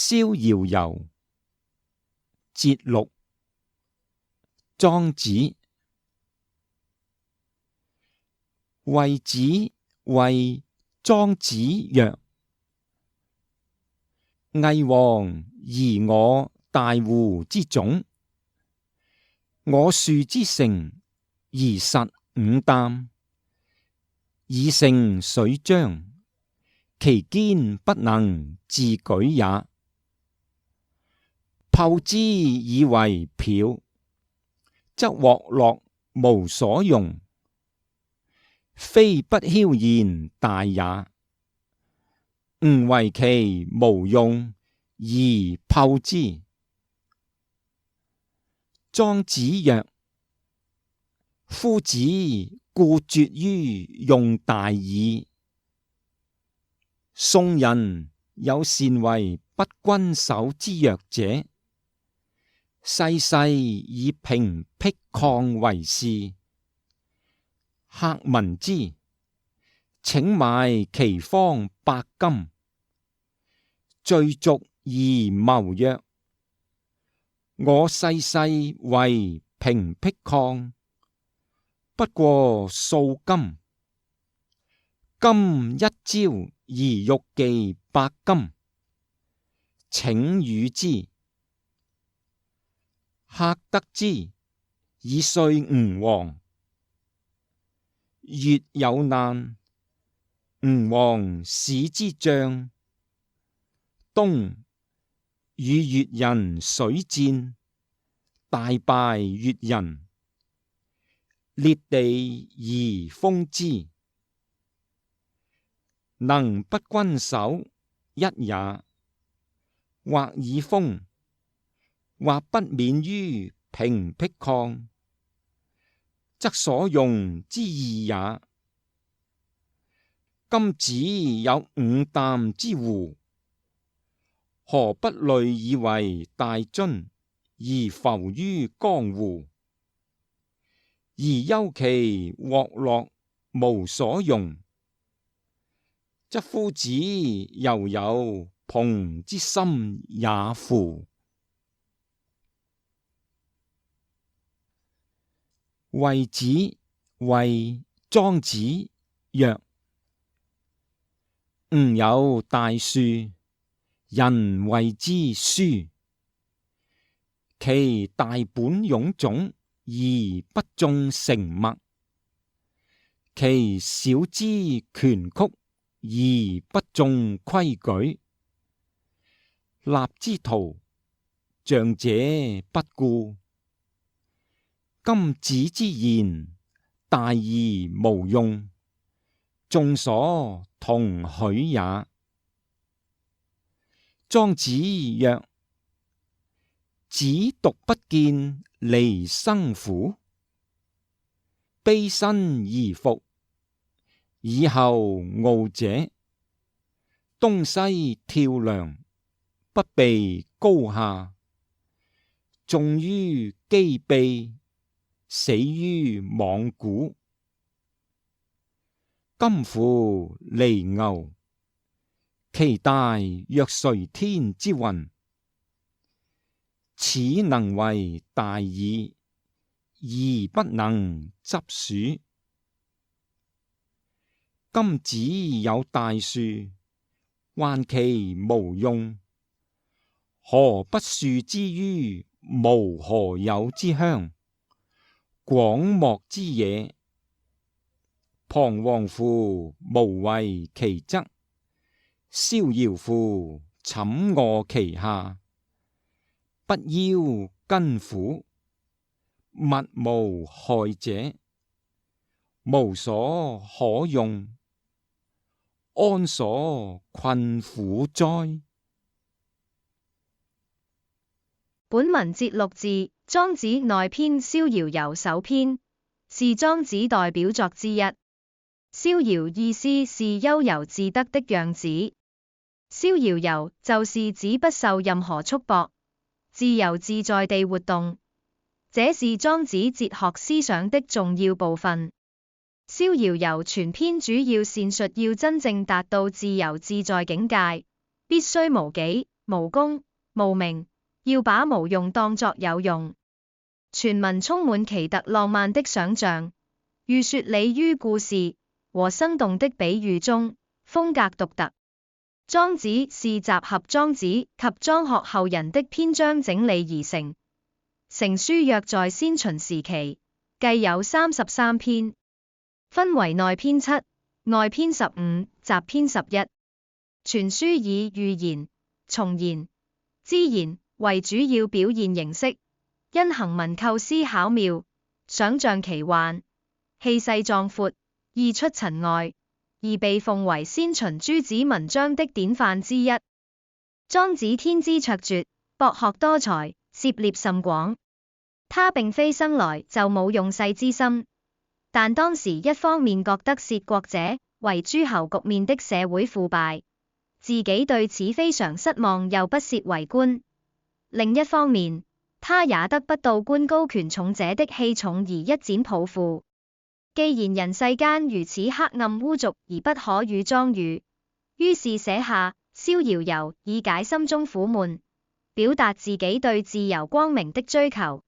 逍遙遊節錄莊子。惠子謂莊子曰：魏王疑我大戶之種，我戍之城而實5擔，以勝水漿，其堅不能自舉也。剖之以為瓢，則獲樂無所容，非不囂然大也。吾為其無用而剖之。莊子曰：夫子固拙於用大矣。宋人有善為不均手之藥者，世世以平辟曠為事。客聞之，請買其方100金，聚俗而謀曰：我世世為平辟曠，不過數金。今一朝而欲寄100金，請與之。客得之，以說吳王。越有難，吳王使之將。冬，與越人水戰，大敗越人，裂地而封之。能不均守一也，或以封，或不免於平辟曠，則所用之義也。今子有5擔之壺，何不慮以為大樽，而浮於江湖，而憂其獲樂無所容，則夫子猶有朋之心也夫！惠子謂莊子曰：吾有大樹，人謂之書。其大本臃腫而不中成脈，其小枝蜷曲而不中規矩。立之徒，象者不顧。今子之言，大而無用，眾所同許也。莊子曰：子獨不見離生乎？卑身而伏，以後傲者，東西跳梁，不避高下，重於機臂，死於罔古。今夫離牛，其大若垂天之雲，此能為大矣，而不能執鼠。今子有大樹，患其無用，何不樹之於無何有之鄉，廣漠之野？彷徨乎無為其側，逍遙乎寢臥其下。不夭筋乎，物無害者，無所可用，安所困苦哉？本文節錄自《莊子內篇逍遙遊首篇》，是莊子代表作之一。逍遙意思是悠遊自得的樣子。逍遙遊就是指不受任何束縛，自由自在地活動，這是莊子哲學思想的重要部分。逍遙遊全篇主要闡述要真正達到自由自在境界，必須無己，無功、無名，要把無用當作有用。全文充滿奇特浪漫的想象，寓說理於故事和生動的比喻中，風格獨特。莊子是集合莊子及莊學後人的篇章整理而成，成書約在先秦時期，計有33篇，分為內篇7、外篇15、雜篇11。全書以寓言、重言、支言為主要表現形式，因行文構思巧妙，想象奇幻，氣勢壯闊，意出塵外，而被奉為先秦諸子文章的典範之一。莊子天資卓絕，博學多才，涉獵甚廣。他並非生來就冇用世之心，但當時一方面覺得竊國者為諸侯局面的社會腐敗，自己對此非常失望，又不屑為官。另一方面，他也得不到官高權重者的器重而一展抱負。既然人世間如此黑暗污濁而不可與莊遇，於是寫下《逍遙遊》以解心中苦悶，表達自己對自由光明的追求。